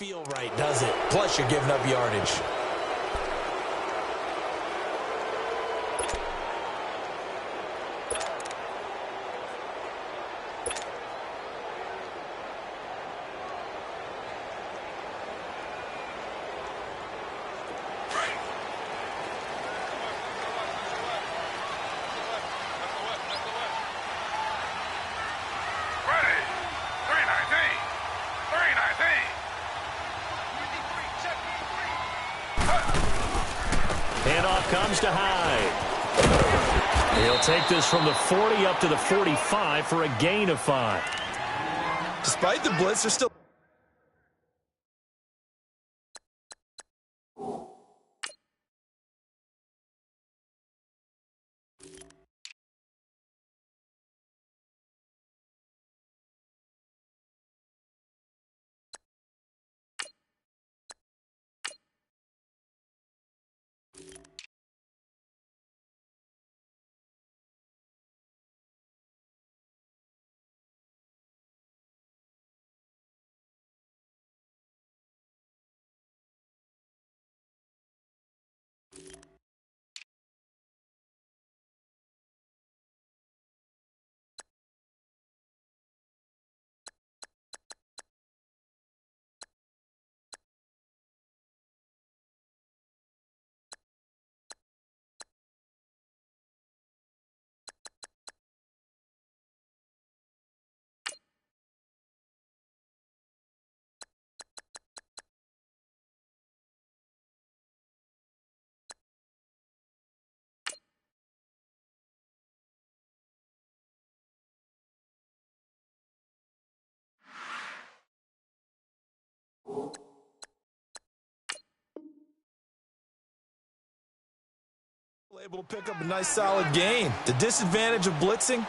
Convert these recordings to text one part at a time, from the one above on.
feel right, does it? Plus, you're giving up yardage. Handoff comes to Hyde. He'll take this from the 40 up to the 45 for a gain of 5. Despite the blitz, they're still... able to pick up a nice solid gain. The disadvantage of blitzing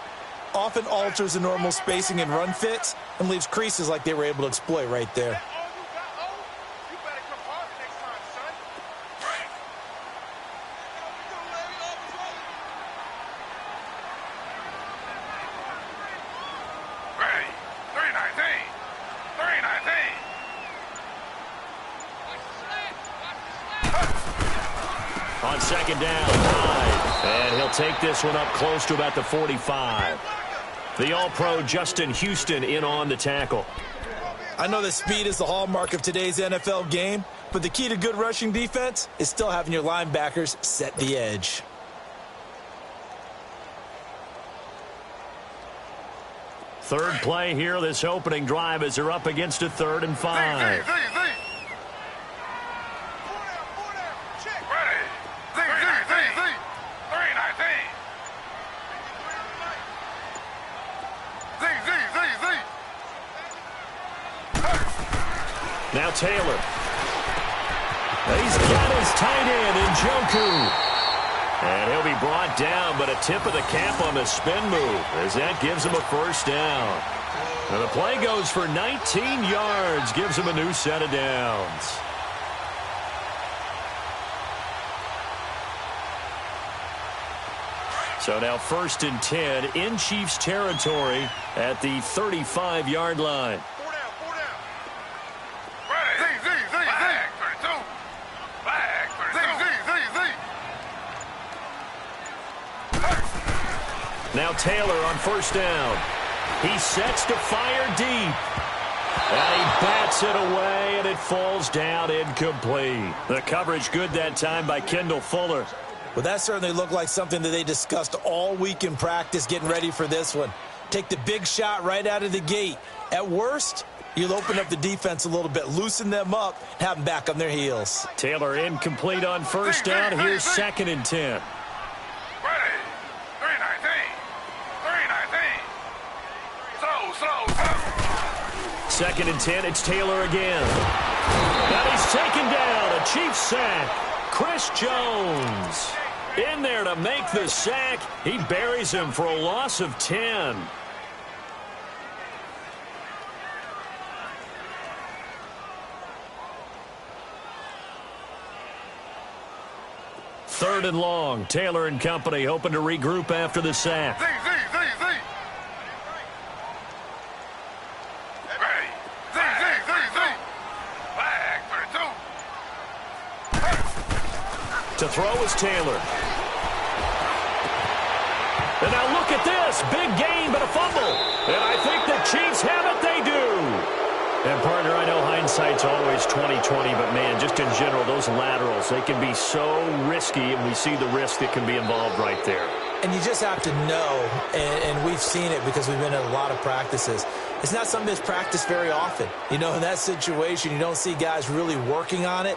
often alters the normal spacing and run fits and leaves creases like they were able to exploit right there. On second down, Hyde. And he'll take this one up close to about the 45. The All-Pro Justin Houston in on the tackle. I know that speed is the hallmark of today's NFL game, but the key to good rushing defense is still having your linebackers set the edge. Third play here, this opening drive as they're up against a 3rd and 5. Now Taylor. He's got his tight end in Njoku. And he'll be brought down, but a tip of the cap on the spin move as that gives him a first down. And the play goes for 19 yards, gives him a new set of downs. So now 1st and 10 in Chiefs territory at the 35-yard line. Now Taylor on first down. He sets to fire deep. And he bats it away, and it falls down incomplete. The coverage good that time by Kendall Fuller. Well, that certainly looked like something that they discussed all week in practice getting ready for this one. Take the big shot right out of the gate. At worst, you'll open up the defense a little bit, loosen them up, have them back on their heels. Taylor incomplete on first down. Here's 2nd and 10. Second and 10, it's Taylor again. And he's taken down, a Chiefs sack. Chris Jones in there to make the sack. He buries him for a loss of 10. Third and long. Taylor and company hoping to regroup after the sack. To throw is Taylor. And now look at this. Big gain, but a fumble. And I think the Chiefs have it. They do. And, partner, I know hindsight's always 20/20, but, man, just in general, those laterals, they can be so risky, and we see the risk that can be involved right there. And you just have to know, and we've seen it because we've been at a lot of practices. It's not something that's practiced very often. You know, in that situation, you don't see guys really working on it.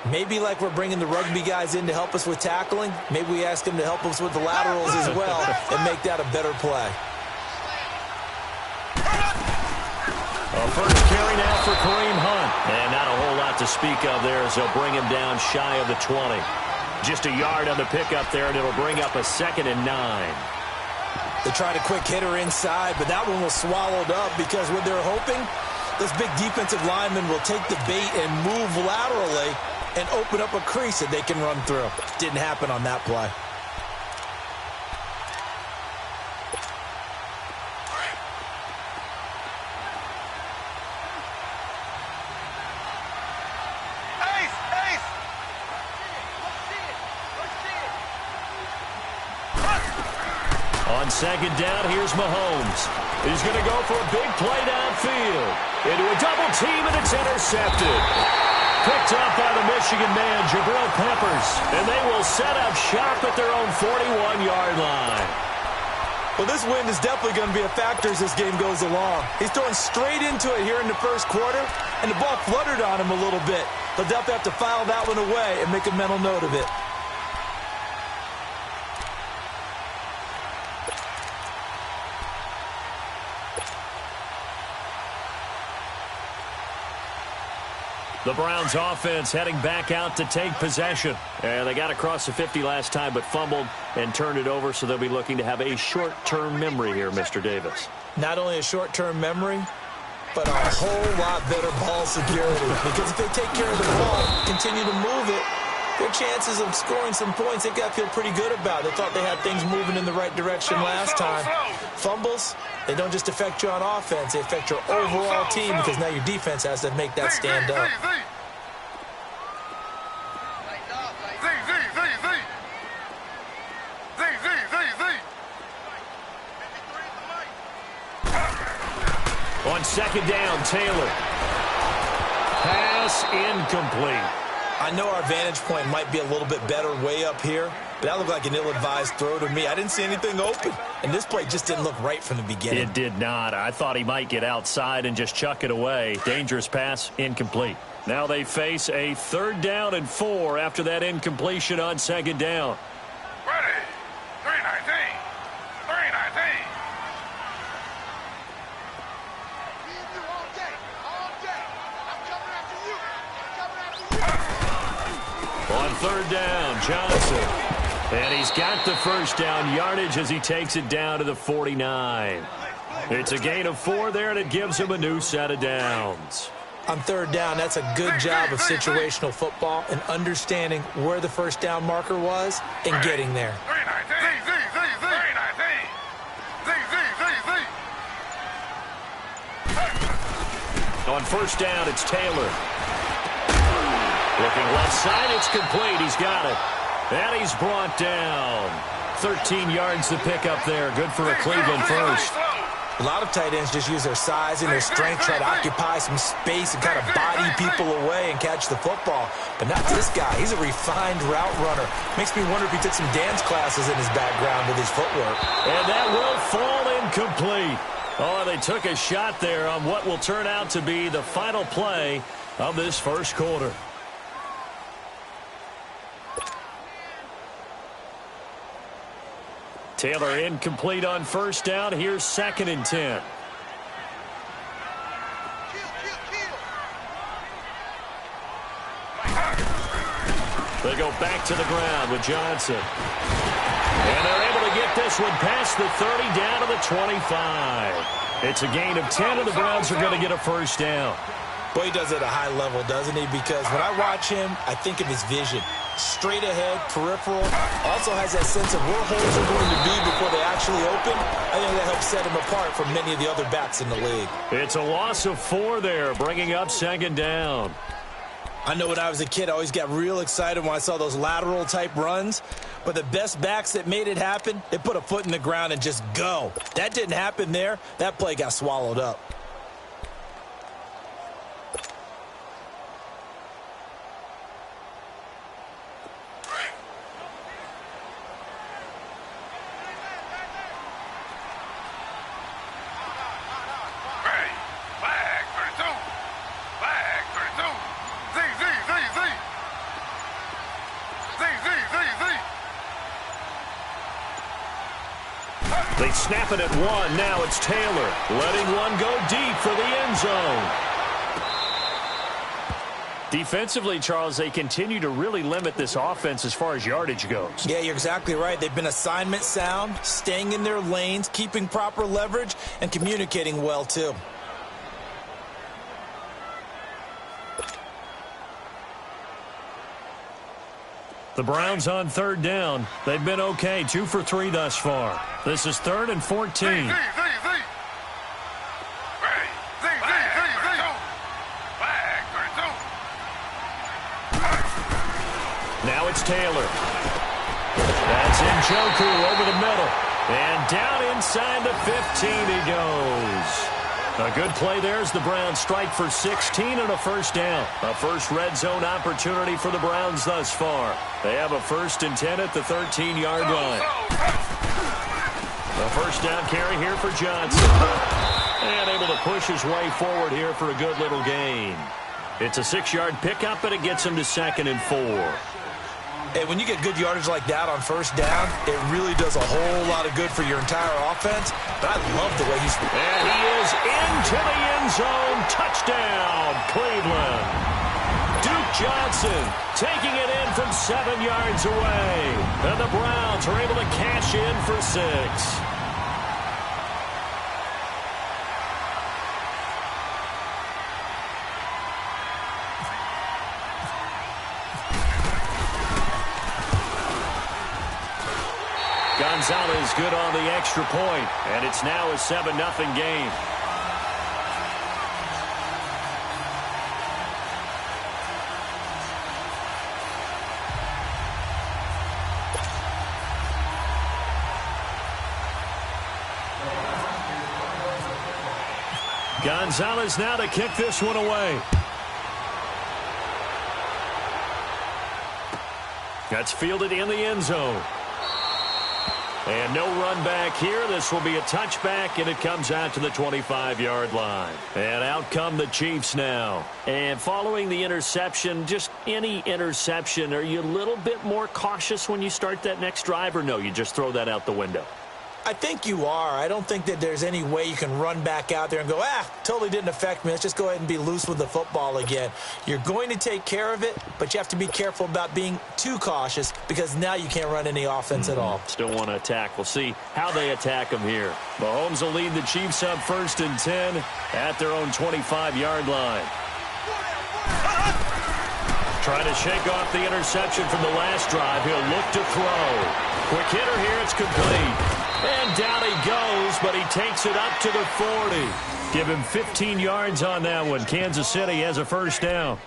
Maybe like we're bringing the rugby guys in to help us with tackling, maybe we ask them to help us with the laterals as well and make that a better play. First carry now for Kareem Hunt. And not a whole lot to speak of there as they'll bring him down shy of the 20. Just a yard on the pickup there, and it'll bring up a 2nd and 9. They tried a quick hitter inside, but that one was swallowed up because what they're hoping, those big defensive linemen will take the bait and move laterally and open up a crease that they can run through. Didn't happen on that play. On 2nd down, here's Mahomes. He's going to go for a big play downfield. Into a double team, and it's intercepted. Picked up by the Michigan man, Jabril Peppers. And they will set up shop at their own 41-yard line. Well, this wind is definitely going to be a factor as this game goes along. He's throwing straight into it here in the first quarter, and the ball fluttered on him a little bit. They'll definitely have to file that one away and make a mental note of it. The Browns offense heading back out to take possession. And they got across the 50 last time but fumbled and turned it over, so they'll be looking to have a short-term memory here, Mr. Davis. Not only a short-term memory, but a whole lot better ball security. Because if they take care of the ball, continue to move it, their chances of scoring some points, they got to feel pretty good about. They thought they had things moving in the right direction last time. Fumbles, they don't just affect you on offense, they affect your overall team because now your defense has to make that stand up. On 2nd down, Taylor. Pass incomplete. I know our vantage point might be a little bit better way up here, but that looked like an ill-advised throw to me. I didn't see anything open, and this play just didn't look right from the beginning. It did not. I thought he might get outside and just chuck it away. Dangerous pass, incomplete. Now they face a 3rd down and 4 after that incompletion on 2nd down. Ready. 319. 319. On 3rd down, Johnson. And he's got the first down yardage as he takes it down to the 49. It's a gain of 4 there, and it gives him a new set of downs. On 3rd down, that's a good job of situational football and understanding where the first down marker was and getting there. 319. On 1st down, it's Taylor. Looking left side, it's complete. He's got it. And he's brought down. 13 yards to pick up there. Good for a Cleveland first. A lot of tight ends just use their size and their strength, try to occupy some space and kind of body people away and catch the football. But not this guy. He's a refined route runner. Makes me wonder if he took some dance classes in his background with his footwork. And that will fall incomplete. Oh, they took a shot there on what will turn out to be the final play of this first quarter. Taylor incomplete on 1st down. Here's 2nd and 10. They go back to the ground with Johnson. And they're able to get this one past the 30 down to the 25. It's a gain of 10, and the Browns are going to get a first down. Boy, he does it at a high level, doesn't he? Because when I watch him, I think of his vision. Straight ahead, peripheral. Also has that sense of where holes are going to be before they actually open. I think that helps set him apart from many of the other backs in the league. It's a loss of 4 there, bringing up 2nd down. I know when I was a kid, I always got real excited when I saw those lateral type runs. But the best backs that made it happen, they put a foot in the ground and just go. That didn't happen there. That play got swallowed up. They snap it at one. Now it's Taylor letting one go deep for the end zone. Defensively, Charles, they continue to really limit this offense as far as yardage goes. Yeah, you're exactly right. They've been assignment sound, staying in their lanes, keeping proper leverage, and communicating well, too. The Browns on third down. They've been okay, 2 for 3 thus far. This is 3rd and 14. Now it's Taylor. That's Njoku over the middle. And down inside the 15 he goes. A good play there as the Browns strike for 16 and a first down. A first red zone opportunity for the Browns thus far. They have a 1st and 10 at the 13-yard line. A first down carry here for Johnson. And able to push his way forward here for a good little gain. It's a 6-yard pickup, and it gets him to 2nd and 4. Hey, when you get good yardage like that on first down, it really does a whole lot of good for your entire offense. But I love the way he's... And he is into the end zone. Touchdown, Cleveland. Duke Johnson taking it in from 7 yards away. And the Browns are able to cash in for 6. Gonzalez good on the extra point, and it's now a 7-0 game. Gonzalez now to kick this one away. That's fielded in the end zone. And no run back here. This will be a touchback, and it comes out to the 25-yard line. And out come the Chiefs now. And following the interception, just any interception, are you a little bit more cautious when you start that next drive, or no, you just throw that out the window? I think you are. I don't think that there's any way you can run back out there and go, totally didn't affect me. Let's just go ahead and be loose with the football again. You're going to take care of it, but you have to be careful about being too cautious because now you can't run any offense at all. Still want to attack. We'll see how they attack them here. Mahomes will lead the Chiefs up 1st and 10 at their own 25-yard line. Trying to shake off the interception from the last drive. He'll look to throw. Quick hitter here. It's complete. And down he goes, but he takes it up to the 40. Give him 15 yards on that one. Kansas City has a first down.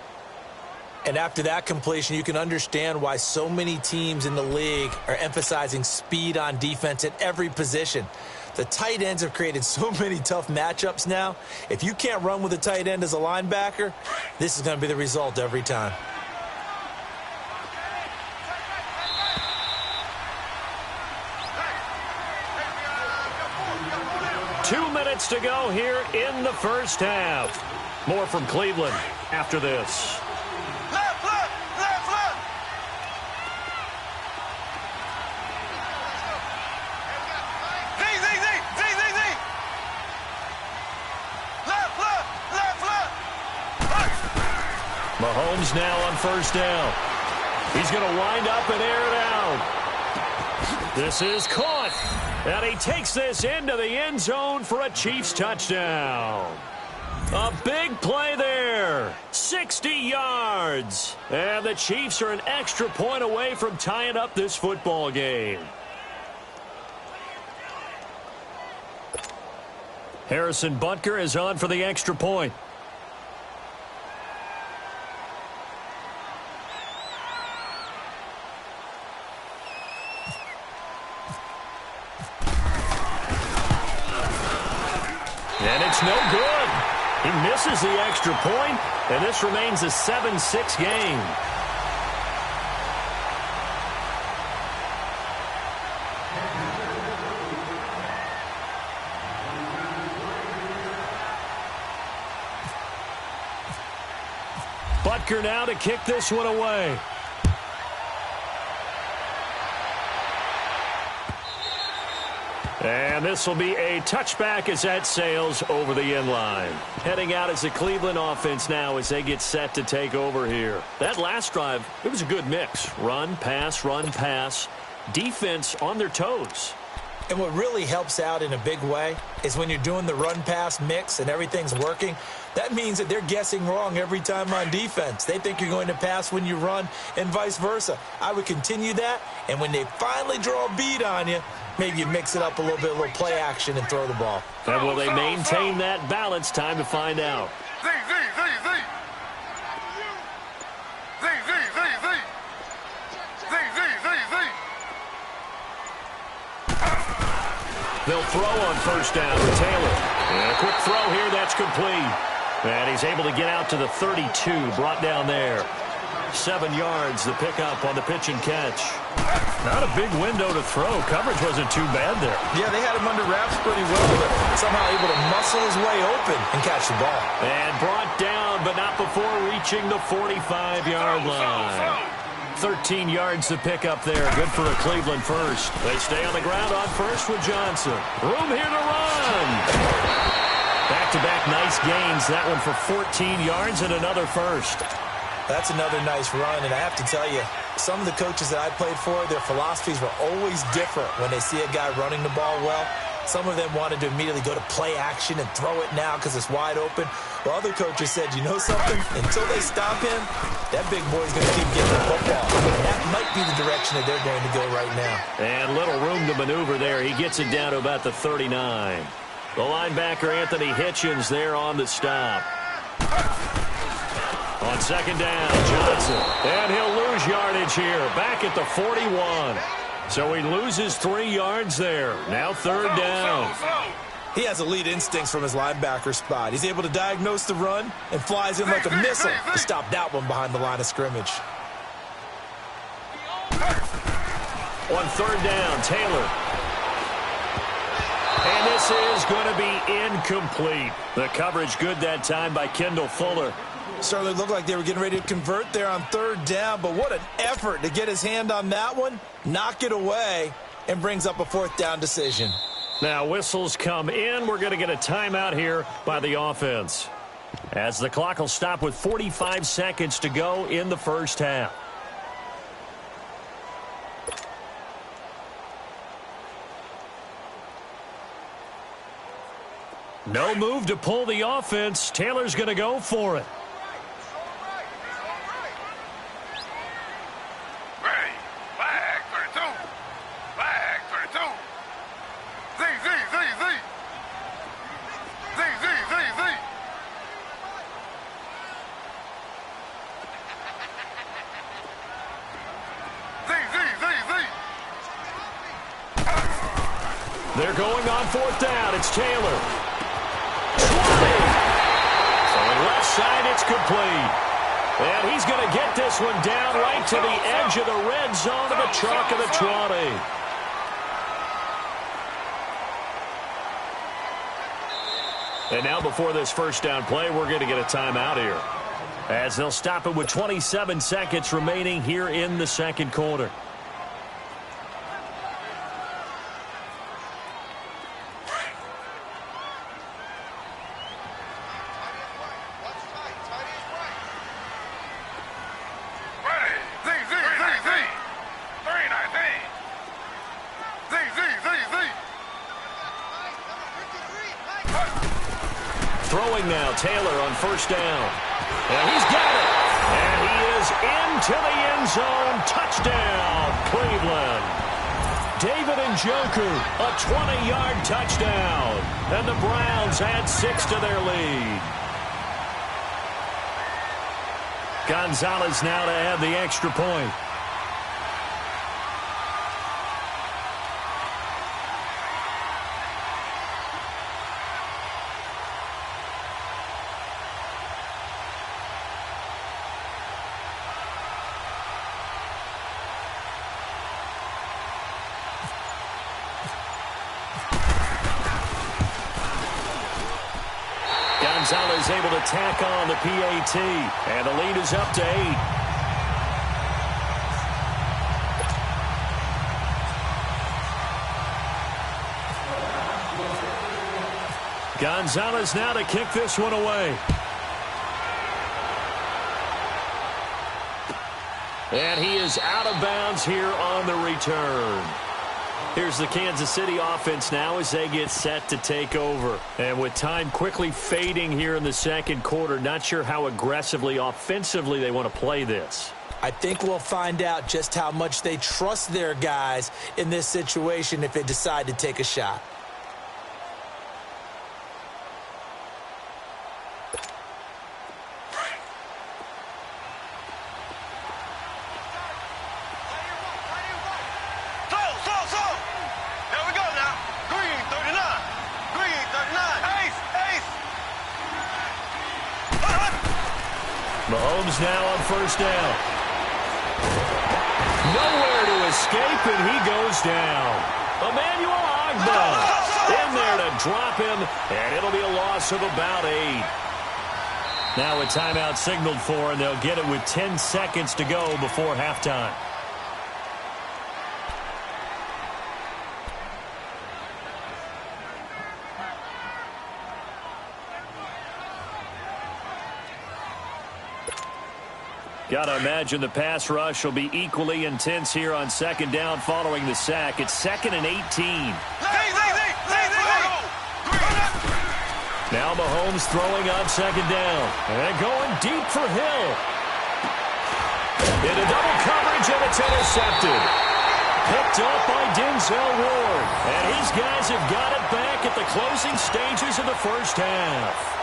And after that completion, you can understand why so many teams in the league are emphasizing speed on defense at every position. The tight ends have created so many tough matchups now. If you can't run with a tight end as a linebacker, this is going to be the result every time. To go here in the first half. More from Cleveland after this. Left, left, left, left. Z, Z, Z, Z, Z, Z. Left, left, left, left. Mahomes now on first down. He's going to wind up and air it out. This is caught. And he takes this into the end zone for a Chiefs touchdown. A big play there. 60 yards. And the Chiefs are an extra point away from tying up this football game. Harrison Butker is on for the extra point. It's no good. He misses the extra point, and this remains a 7-6 game. Butker now to kick this one away. And this will be a touchback as that sails over the end line. Heading out as the Cleveland offense now as they get set to take over here. That last drive, it was a good mix. Run, pass, defense on their toes. And what really helps out in a big way is when you're doing the run-pass mix and everything's working, that means that they're guessing wrong every time on defense. They think you're going to pass when you run and vice versa. I would continue that, and when they finally draw a beat on you, maybe you mix it up a little bit, a little play action, and throw the ball. And will they maintain that balance? Time to find out. They'll throw on first down to Taylor. And a quick throw here, that's complete. And he's able to get out to the 32, brought down there. 7 yards, the pickup on the pitch and catch. Not a big window to throw. Coverage wasn't too bad there. Yeah, they had him under wraps pretty well, but somehow able to muscle his way open and catch the ball. And brought down, but not before reaching the 45-yard line. 13 yards to pick up there. Good for a Cleveland first. They stay on the ground on first with Johnson. Room here to run. Back-to-back nice gains. That one for 14 yards and another first. That's another nice run, and I have to tell you, some of the coaches that I played for, their philosophies were always different when they see a guy running the ball well. Some of them wanted to immediately go to play action and throw it now because it's wide open. While other coaches said, you know something? Until they stop him, that big boy's going to keep getting the football. That might be the direction that they're going to go right now. And little room to maneuver there. He gets it down to about the 39. The linebacker, Anthony Hitchens, there on the stop. On second down, Johnson. And he'll lose yardage here. Back at the 41. So he loses 3 yards there. Now third down. He has elite instincts from his linebacker spot. He's able to diagnose the run and flies in like a missile to stop that one behind the line of scrimmage. On third down, Taylor. And this is going to be incomplete. The coverage good that time by Kendall Fuller. Certainly looked like they were getting ready to convert there on third down, but what an effort to get his hand on that one, knock it away, and brings up a fourth down decision. Now whistles come in. We're going to get a timeout here by the offense, as the clock will stop with 45 seconds to go in the first half. No move to pull the offense. Taylor's going to go for it. They're going on fourth down. It's Taylor. 20. So on the left side, it's complete. And he's going to get this one down right to the edge of the red zone of the chalk of the 20. And now before this first down play, we're going to get a timeout here, as they'll stop it with 27 seconds remaining here in the second quarter. Throwing now, Taylor on first down. And he's got it. And he is into the end zone. Touchdown, Cleveland. David Njoku, a 20-yard touchdown. And the Browns add 6 to their lead. Gonzalez now to add the extra point. Gonzalez able to tack on the PAT. And the lead is up to 8. Gonzalez now to kick this one away. And he is out of bounds here on the return. Here's the Kansas City offense now as they get set to take over. And with time quickly fading here in the second quarter, not sure how aggressively, offensively they want to play this. I think we'll find out just how much they trust their guys in this situation if they decide to take a shot. Mahomes now on first down. Nowhere to escape, and he goes down. Emmanuel Ogbah in there to drop him, and it'll be a loss of about 8. Now a timeout signaled for, and they'll get it with 10 seconds to go before halftime. Got to imagine the pass rush will be equally intense here on second down following the sack. It's 2nd and 18. Now Mahomes throwing on second down. And going deep for Hill. Into double coverage, and it's intercepted. Picked up by Denzel Ward. And his guys have got it back at the closing stages of the first half.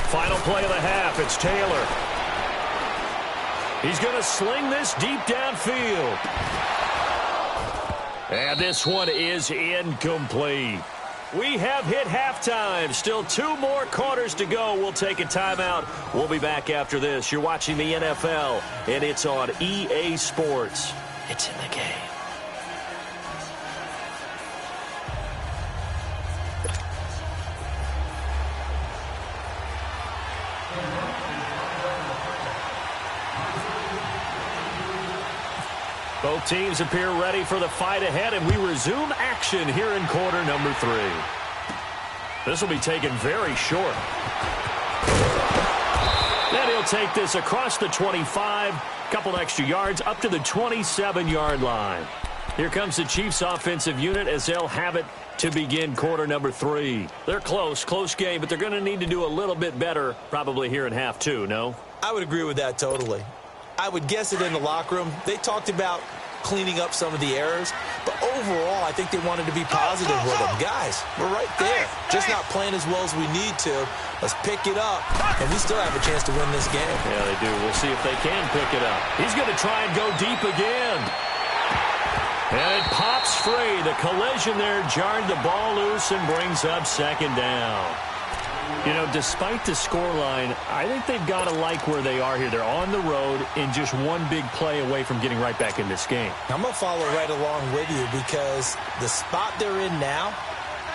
Final play of the half, it's Taylor. He's going to sling this deep downfield. And this one is incomplete. We have hit halftime. Still 2 more quarters to go. We'll take a timeout. We'll be back after this. You're watching the NFL, and it's on EA Sports. It's in the game. Both teams appear ready for the fight ahead, and we resume action here in quarter number 3. This will be taken very short. Then he'll take this across the 25, couple extra yards, up to the 27-yard line. Here comes the Chiefs offensive unit as they'll have it to begin quarter number 3. They're close game, but they're going to need to do a little bit better probably here in half 2, no? I would agree with that totally. I would guess it in the locker room. They talked about cleaning up some of the errors, but overall, I think they wanted to be positive with them. Guys, we're right there. Just not playing as well as we need to. Let's pick it up, and we still have a chance to win this game. Yeah, they do. We'll see if they can pick it up. He's going to try and go deep again. And it pops free. The collision there jarred the ball loose and brings up second down. You know, despite the scoreline, I think they've got to like where they are here. They're on the road and just one big play away from getting right back in this game. I'm going to follow right along with you because the spot they're in now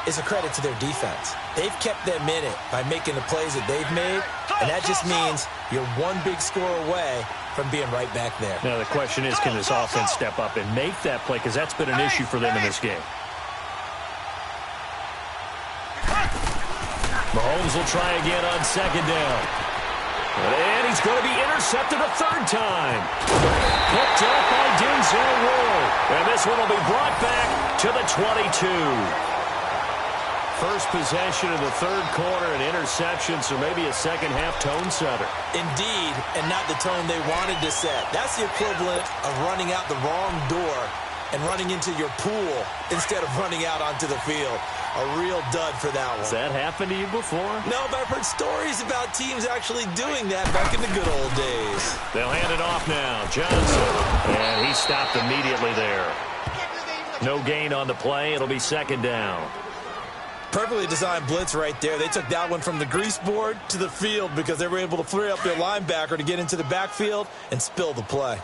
is a credit to their defense. They've kept them in it by making the plays that they've made, and that just means you're one big score away from being right back there. Now, the question is, can this offense step up and make that play? Because that's been an issue for them in this game. Mahomes will try again on second down. And he's going to be intercepted a third time. Picked up by Denzel Ward. And this one will be brought back to the 22. First possession of the third quarter, an interception, so maybe a second-half tone setter. Indeed, and not the tone they wanted to set. That's the equivalent of running out the wrong door and running into your pool instead of running out onto the field. A real dud for that one. Has that happened to you before? No, but I've heard stories about teams actually doing that back in the good old days. They'll hand it off now. Johnson. And he stopped immediately there. No gain on the play. It'll be second down. Perfectly designed blitz right there. They took that one from the grease board to the field because they were able to free up their linebacker to get into the backfield and spill the play.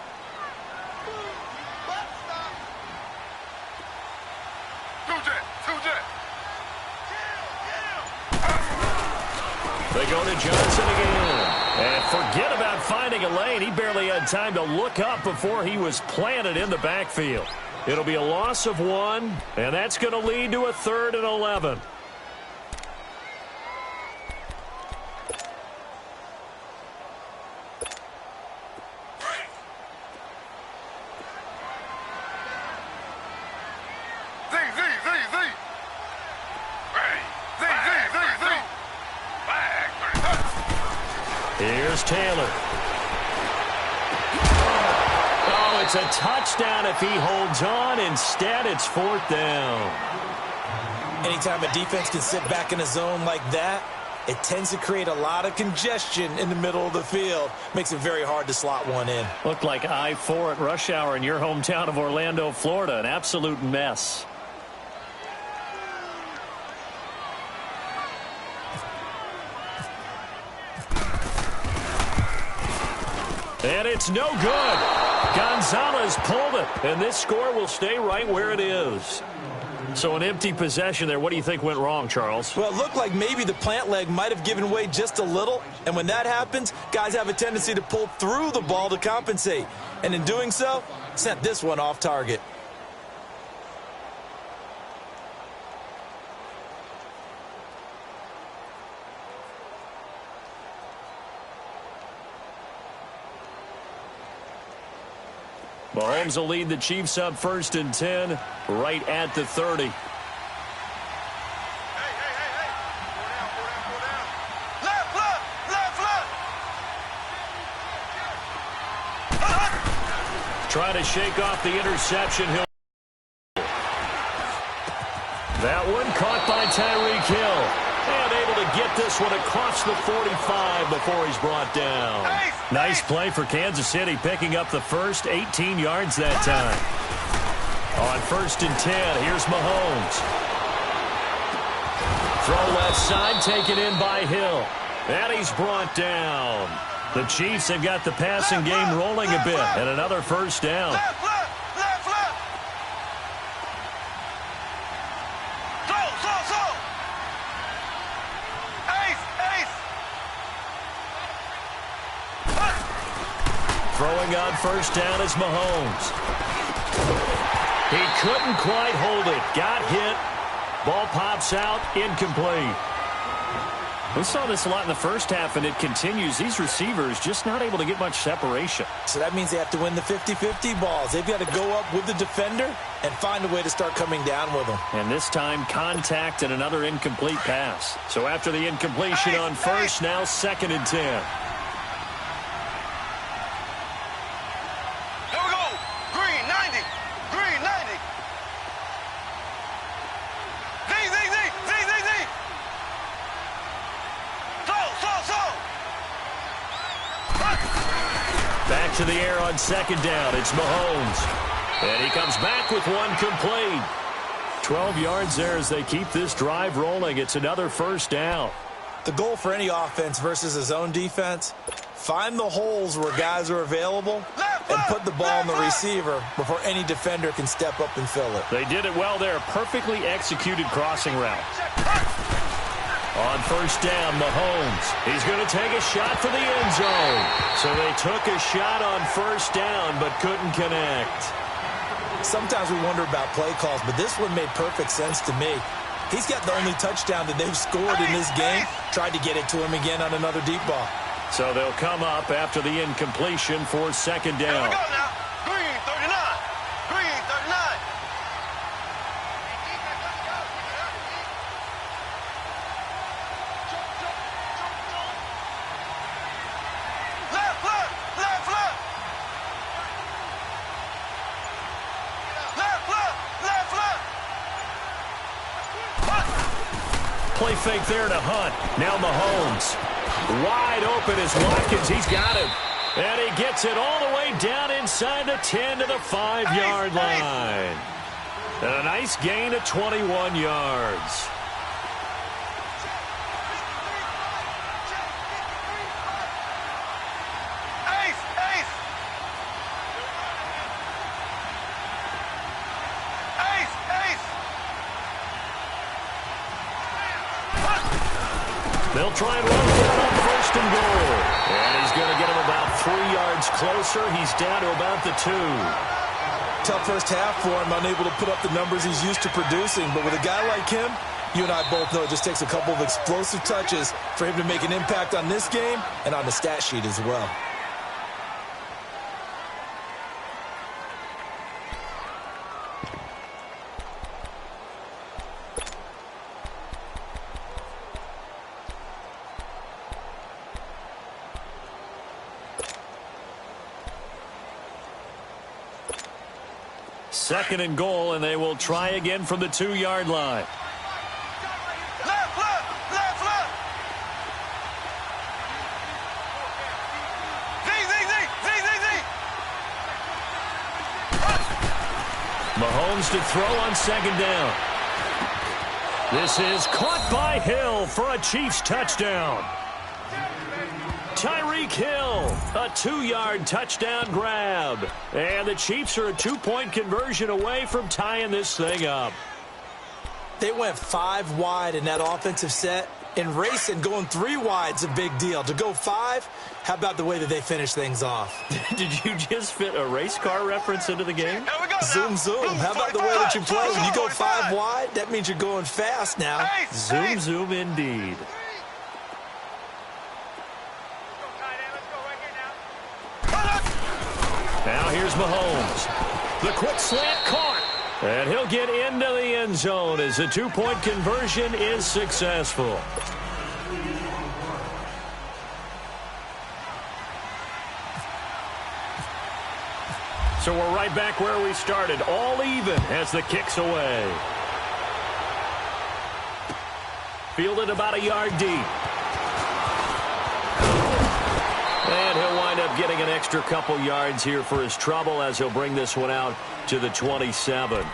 They go to Johnson again. And forget about finding a lane. He barely had time to look up before he was planted in the backfield. It'll be a loss of 1, and that's going to lead to a 3rd and 11. Here's Taylor. Oh, it's a touchdown if he holds on. Instead, it's 4th down. Anytime a defense can sit back in a zone like that, it tends to create a lot of congestion in the middle of the field. Makes it very hard to slot one in. Looked like I-4 at rush hour in your hometown of Orlando, Florida. An absolute mess. And it's no good. Gonzalez pulled it, and this score will stay right where it is. So an empty possession there. What do you think went wrong, Charles? Well, it looked like maybe the plant leg might have given way just a little. And when that happens, guys have a tendency to pull through the ball to compensate. And in doing so, sent this one off target. Mahomes will lead the Chiefs up 1st and 10, right at the 30. Hey. Left. Try to shake off the interception. That one caught by Tyreek Hill. And able to get this one across the 45 before he's brought down. Nice play for Kansas City, picking up the first 18 yards that time. On 1st and 10, here's Mahomes. Throw left side, taken in by Hill. And he's brought down. The Chiefs have got the passing game rolling a bit, and another 1st down. Left. Slow. Ace. Throwing on 1st down is Mahomes. He couldn't quite hold it. Got hit. Ball pops out. Incomplete. We saw this a lot in the first half, and it continues. These receivers just not able to get much separation. So that means they have to win the 50-50 balls. They've got to go up with the defender and find a way to start coming down with them. And this time, contact and another incomplete pass. So after the incompletion on 1st, now 2nd and 10. Here we go. Green 90. Z. Slow. Back to the air on 2nd down. It's Mahomes. And he comes back with one complete. 12 yards there as they keep this drive rolling. It's another 1st down. The goal for any offense versus a zone defense, find the holes where guys are available and put the ball on the receiver before any defender can step up and fill it. They did it well there. Perfectly executed crossing route. On 1st down, Mahomes. He's going to take a shot for the end zone. So they took a shot on 1st down but couldn't connect. Sometimes we wonder about play calls, but this one made perfect sense to me. He's got the only touchdown that they've scored in this game. Tried to get it to him again on another deep ball. So they'll come up after the incompletion for 2nd Here down. we go now. Green 39. Left. Play fake there to Hunt. Now Mahomes. Wide open is Watkins. He's got him. And he gets it all the way down inside the 10 to the 5-yard line. And a nice gain of 21 yards. They'll try and run for it on first and goal. And he's going to get him about 3 yards closer. He's down to about the 2. Tough first half for him, unable to put up the numbers he's used to producing. But with a guy like him, you and I both know it just takes a couple of explosive touches for him to make an impact on this game and on the stat sheet as well. Second and goal, and they will try again from the 2-yard line. Left, left, left, left. Z, Z, Z, Z, Z, Z. Mahomes to throw on second down. This is caught by Hill for a Chiefs touchdown. Tyreek Hill, a 2-yard touchdown grab. And the Chiefs are a 2-point conversion away from tying this thing up. They went 5 wide in that offensive set. And racing, going 3 wide's a big deal. To go 5, how about the way that they finish things off? Did you just fit a race car reference into the game? Here we go now. Zoom, zoom. How about the way that you play? When you go 5 wide, that means you're going fast now. Zoom, zoom indeed. Now here's Mahomes. The quick slant caught. And he'll get into the end zone as the 2-point conversion is successful. So we're right back where we started. All even as the kick's away. Fielded about a yard deep. And he'll wind up getting an extra couple yards here for his trouble as he'll bring this one out to the 27.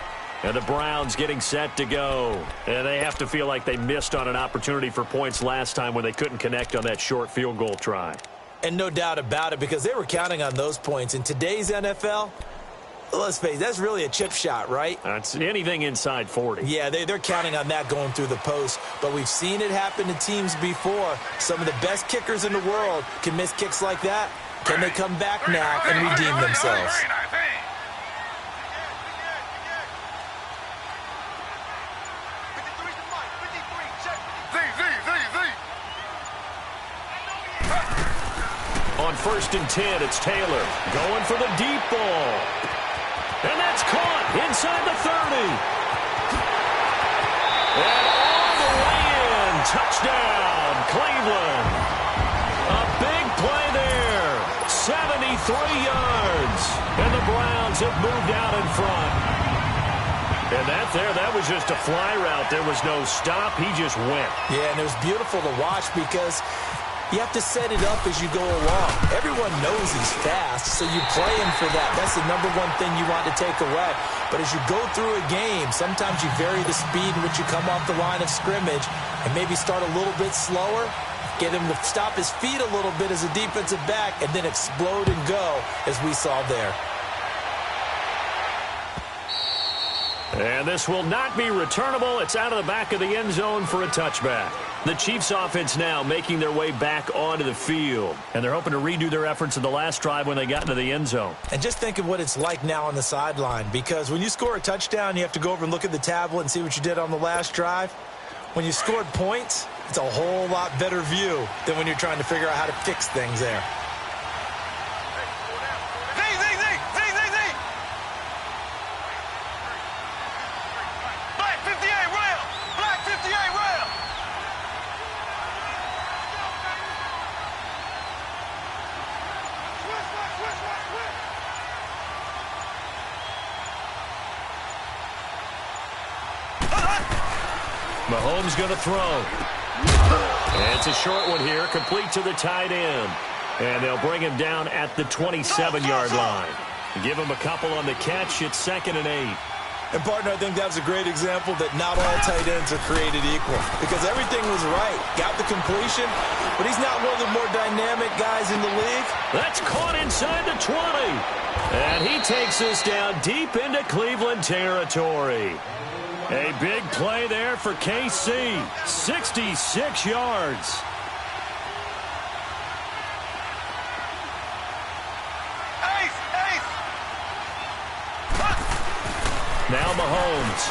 And the Browns getting set to go. And they have to feel like they missed on an opportunity for points last time when they couldn't connect on that short field goal try. And no doubt about it, because they were counting on those points. In today's NFL, let's face it, that's really a chip shot, right? That's anything inside 40. Yeah, they're counting on that going through the post. But we've seen it happen to teams before. Some of the best kickers in the world can miss kicks like that. Can they come back now and redeem themselves? On first and 10, it's Taylor going for the deep ball. And that's caught inside the 30. And all the way in. Touchdown, Cleveland. A big play there. 73 yards. And the Browns have moved out in front. And that was just a fly route. There was no stop. He just went. Yeah, and it was beautiful to watch because you have to set it up as you go along. Everyone knows he's fast, so you play him for that. That's the number one thing you want to take away. But as you go through a game, sometimes you vary the speed in which you come off the line of scrimmage and maybe start a little bit slower, get him to stop his feet a little bit as a defensive back, and then explode and go, as we saw there. And this will not be returnable. It's out of the back of the end zone for a touchback. The Chiefs offense now making their way back onto the field. And they're hoping to redo their efforts in the last drive when they got into the end zone. And just think of what it's like now on the sideline, because when you score a touchdown, you have to go over and look at the tablet and see what you did on the last drive. When you scored points, it's a whole lot better view than when you're trying to figure out how to fix things there. Mahomes going to throw. And it's a short one here, complete to the tight end. And they'll bring him down at the 27-yard line. Give him a couple on the catch. It's 2nd and 8. And, partner, I think that was a great example that not all tight ends are created equal because everything was right. Got the completion, but he's not one of the more dynamic guys in the league. That's caught inside the 20. And he takes us down deep into Cleveland territory. A big play there for KC. 66 yards. Now Mahomes.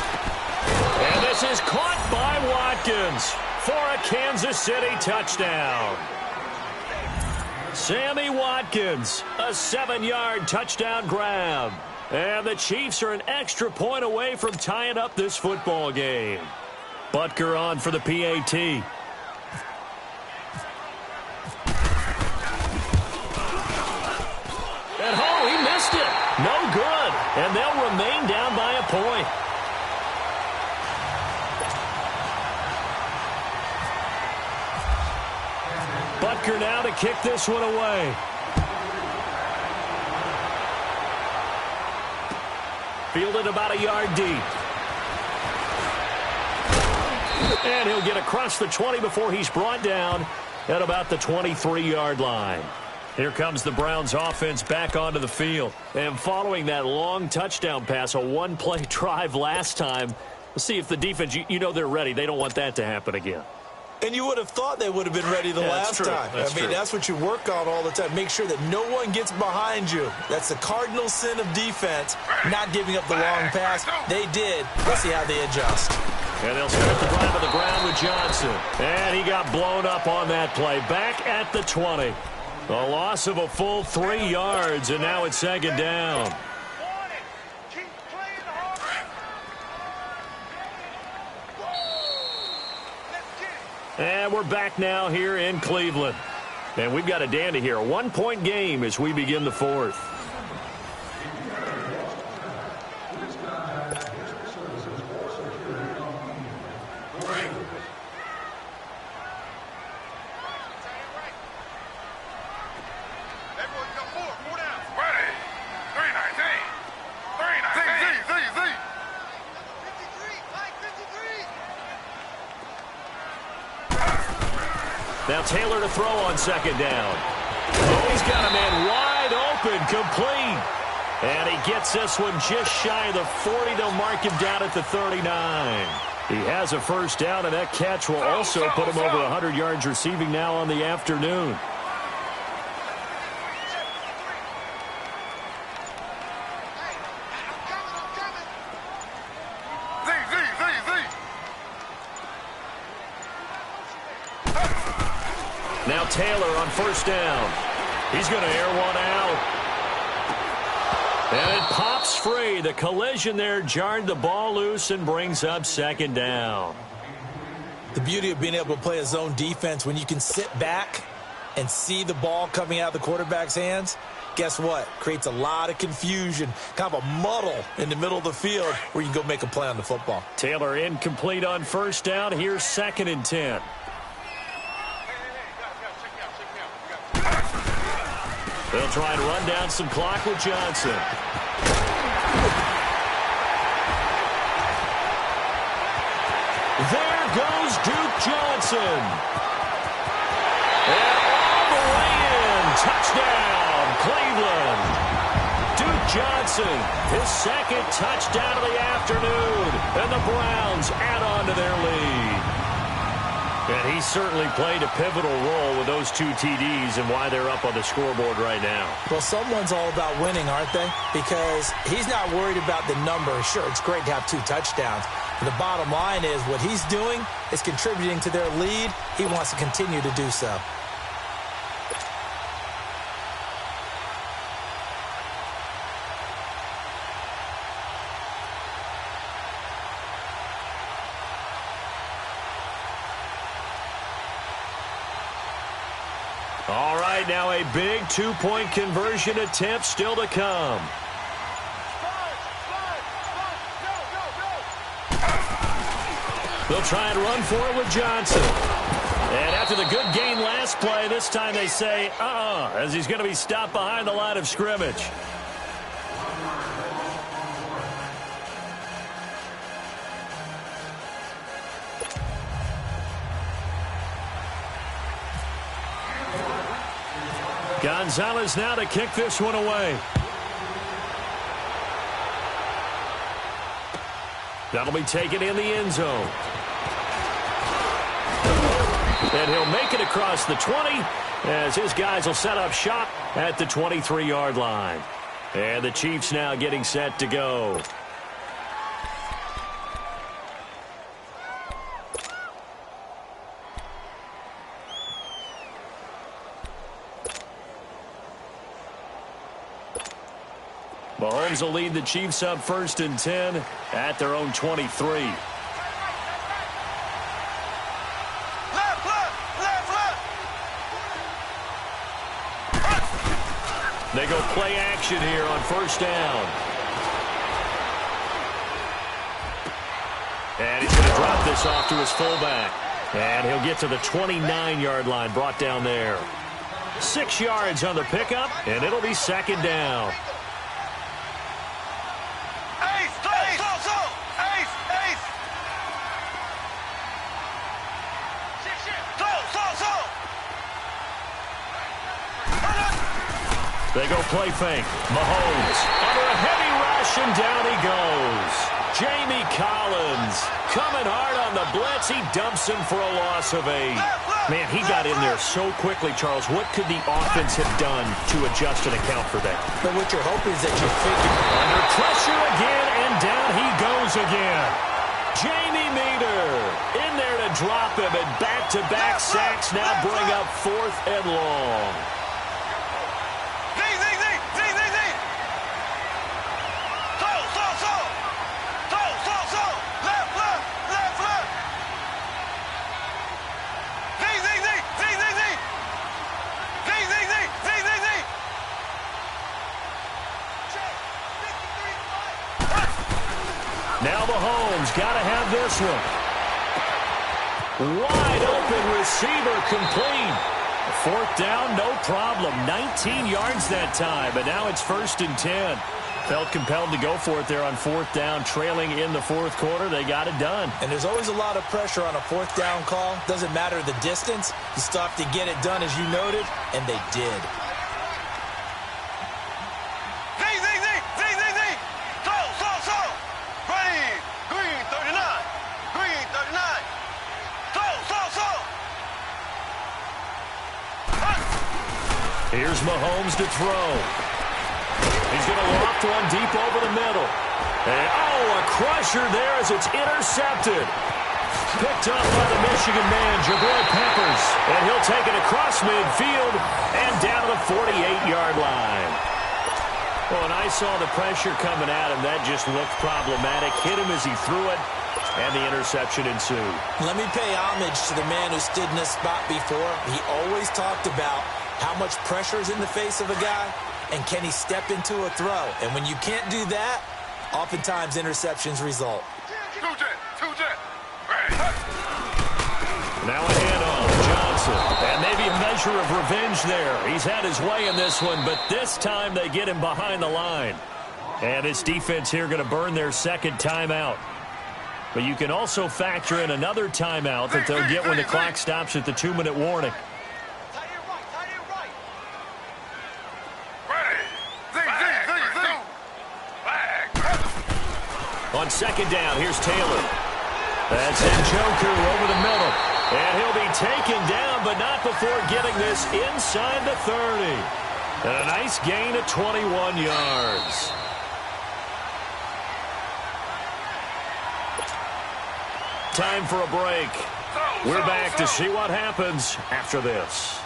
And this is caught by Watkins for a Kansas City touchdown. Sammy Watkins, a 7-yard touchdown grab. And the Chiefs are an extra point away from tying up this football game. Butker on for the PAT. And oh, he missed it. No good. And they'll remain down by a point. Butker now to kick this one away. Fielded about a yard deep. And he'll get across the 20 before he's brought down at about the 23-yard line. Here comes the Browns offense back onto the field. And following that long touchdown pass, a one-play drive last time, let's see if the defense, you know they're ready. They don't want that to happen again. And you would have thought they would have been ready the last time. That's what you work on all the time. Make sure that no one gets behind you. That's the cardinal sin of defense, not giving up the long pass. They did. Let's see how they adjust. And they'll start the drive on the ground with Johnson. And he got blown up on that play. Back at the 20. A loss of a full 3 yards, and now it's 2nd down. And we're back now here in Cleveland. And we've got a dandy here. A 1-point game as we begin the 4th. Now Taylor to throw on 2nd down. Oh, he's got a man wide open, complete. And he gets this one just shy of the 40. They'll mark him down at the 39. He has a 1st down, and that catch will also put him over 100 yards receiving now on the afternoon. Now Taylor on 1st down. He's going to air one out. And it pops free. The collision there jarred the ball loose and brings up 2nd down. The beauty of being able to play a zone defense when you can sit back and see the ball coming out of the quarterback's hands, guess what? Creates a lot of confusion, kind of a muddle in the middle of the field where you can go make a play on the football. Taylor incomplete on 1st down. Here's 2nd and 10. They'll try and run down some clock with Johnson. There goes Duke Johnson. And all the way in. Touchdown, Cleveland. Duke Johnson, his 2nd touchdown of the afternoon. And the Browns add on to their lead. And he certainly played a pivotal role with those 2 TDs and why they're up on the scoreboard right now. Well, someone's all about winning, aren't they? Because he's not worried about the number. Sure, it's great to have 2 touchdowns. But the bottom line is what he's doing is contributing to their lead. He wants to continue to do so. All right, now a big 2-point conversion attempt still to come. They'll try and run for it with Johnson. And after the good gain last play, this time they say, as he's going to be stopped behind the line of scrimmage. Gonzalez now to kick this one away. That'll be taken in the end zone. And he'll make it across the 20 as his guys will set up shop at the 23-yard line. And the Chiefs now getting set to go. Mahomes will lead the Chiefs up 1st and 10 at their own 23. They go play action here on 1st down. And he's going to drop this off to his fullback. And he'll get to the 29-yard line, brought down there. 6 yards on the pickup, and it'll be 2nd down. They go play fake. Mahomes under a heavy rush, and down he goes. Jamie Collins coming hard on the blitz. He dumps him for a loss of 8. Man, he got in there so quickly, Charles. What could the offense have done to adjust and account for that? But what you're hoping is that you figure. Under pressure again, and down he goes again. Jamie Meter in there to drop him, and back-to-back sacks now bring up 4th and long. Now Mahomes got to have this one. Wide open receiver complete. 4th down, no problem. 19 yards that time, but now it's 1st and 10. Felt compelled to go for it there on 4th down, trailing in the 4th quarter. They got it done. And there's always a lot of pressure on a 4th down call. Doesn't matter the distance. You still have to get it done, as you noted, and they did. Here's Mahomes to throw. He's going to loft one deep over the middle. And, a crusher there as it's intercepted. Picked up by the Michigan man, Jabril Peppers. And he'll take it across midfield and down to the 48-yard line. Well, when I saw the pressure coming at him, that just looked problematic. Hit him as he threw it, and the interception ensued. Let me pay homage to the man who stood in this spot before. He always talked about how much pressure is in the face of a guy, and can he step into a throw? And when you can't do that, oftentimes interceptions result. Now a handoff, Johnson. And maybe a measure of revenge there. He's had his way in this one, but this time they get him behind the line. And this defense here going to burn their 2nd timeout. But you can also factor in another timeout that they'll get when the clock stops at the 2-minute warning. On 2nd down, here's Taylor. That's Njoku over the middle. And he'll be taken down, but not before getting this inside the 30. And a nice gain of 21 yards. Time for a break. We're back to see what happens after this.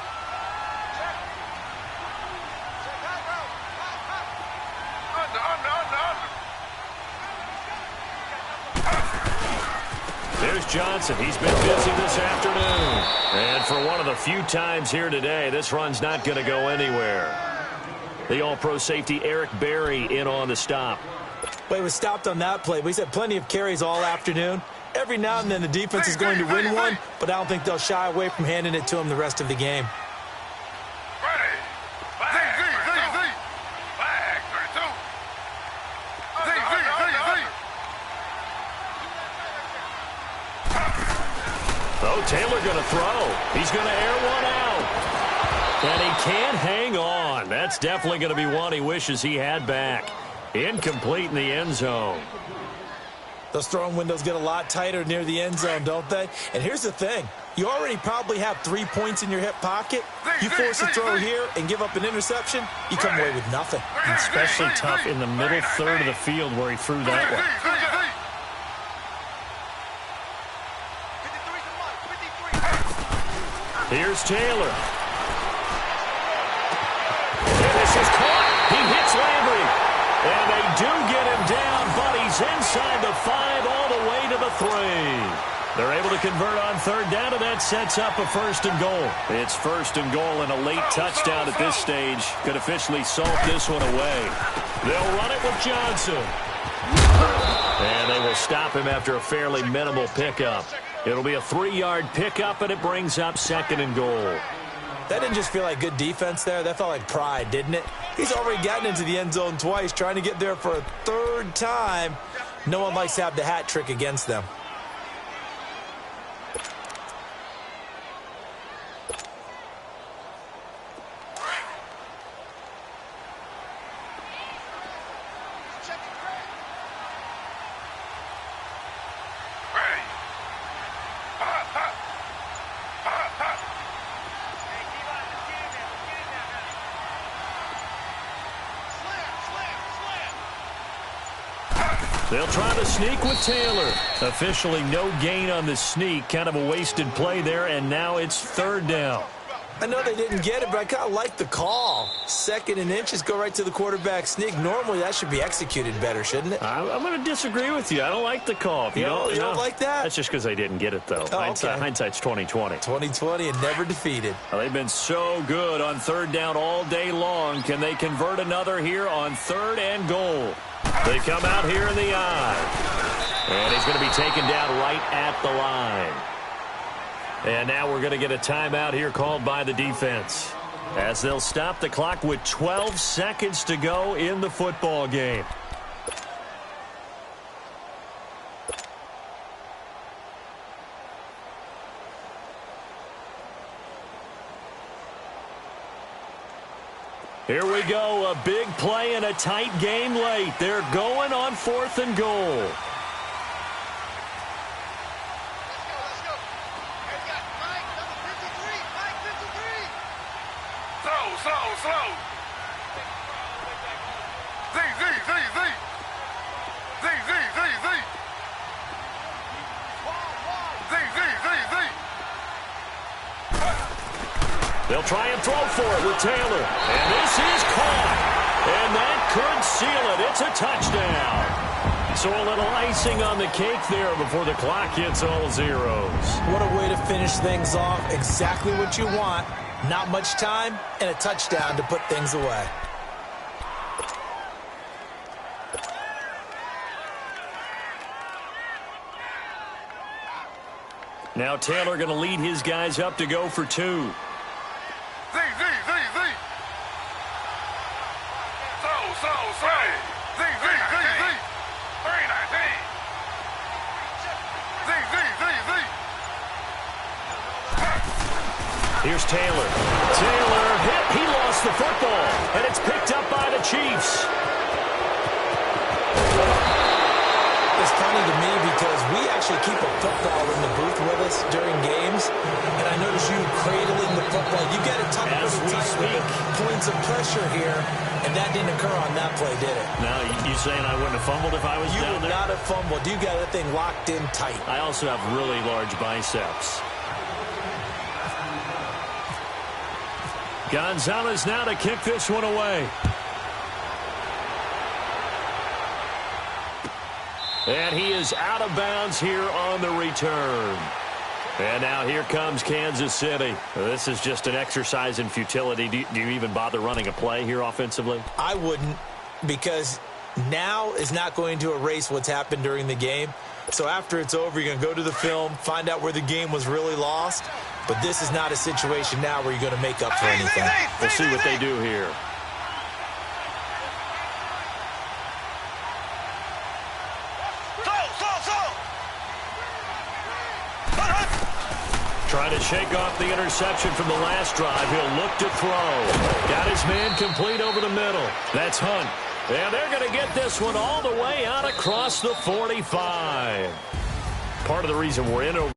There's Johnson. He's been busy this afternoon. And for one of the few times here today, this run's not going to go anywhere. The All-Pro safety Eric Berry in on the stop. But he was stopped on that play. But he's had plenty of carries all afternoon. Every now and then the defense is going to win one, but I don't think they'll shy away from handing it to him the rest of the game. Oh, Taylor going to throw. He's going to air one out. And he can't hang on. That's definitely going to be one he wishes he had back. Incomplete in the end zone. Those throwing windows get a lot tighter near the end zone, don't they? And here's the thing. You already probably have 3 points in your hip pocket. You force a throw here and give up an interception, you come away with nothing. Especially tough in the middle third of the field where he threw that one. Here's Taylor. And this is caught. He hits Landry. And they do get him down, but he's inside the 5 all the way to the 3. They're able to convert on third down, and that sets up a first and goal. It's first and goal, and a late touchdown at this stage could officially salt this one away. They'll run it with Johnson. And they will stop him after a fairly minimal pickup. It'll be a 3-yard pickup, and it brings up second and goal. That didn't just feel like good defense there. That felt like pride, didn't it? He's already gotten into the end zone twice, trying to get there for a third time. No one likes to have the hat trick against them. They'll try to sneak with Taylor. Officially no gain on the sneak. Kind of a wasted play there, and now it's third down. I know they didn't get it, but I kind of like the call. 2nd and inches, go right to the quarterback sneak. Normally, that should be executed better, shouldn't it? I'm going to disagree with you. I don't like the call. You don't like that? That's just because I didn't get it, though. Oh, okay. Hindsight's 20/20. 2020 and never defeated. Well, they've been so good on third down all day long. Can they convert another here on third and goal? They come out here in the eye. And he's going to be taken down right at the line. And now we're going to get a timeout here called by the defense, as they'll stop the clock with 12 seconds to go in the football game. Here we go, a big play and a tight game late. They're going on 4th and goal. Slow. Z. They'll try and throw for it with Taylor. And this is caught. And that could seal it. It's a touchdown. So a little icing on the cake there before the clock hits all zeros. What a way to finish things off. Exactly what you want. Not much time and a touchdown to put things away. Now Taylor going to lead his guys up to go for 2. Z. Slow. Z. 319. Here's Taylor. Taylor hit. He lost the football. And it's picked up by the Chiefs. It's funny to me because we actually keep a football in the booth with us during games. And I notice you cradling the football. You got it tucked As we speak. Points of pressure here. And that didn't occur on that play, did it? Now, you saying I wouldn't have fumbled if I was You down would there? not have fumbled. You got that thing locked in tight. I also have really large biceps. Gonzalez now to kick this one away. And he is out of bounds here on the return. And now here comes Kansas City. This is just an exercise in futility. Do you even bother running a play here offensively? I wouldn't, because now is not going to erase what's happened during the game. So after it's over, you're going to go to the film, find out where the game was really lost. But this is not a situation now where you're going to make up for anything. We'll see what they do here. Trying to shake off the interception from the last drive. He'll look to throw. Got his man complete over the middle. That's Hunt. And they're going to get this one all the way out across the 45. Part of the reason we're in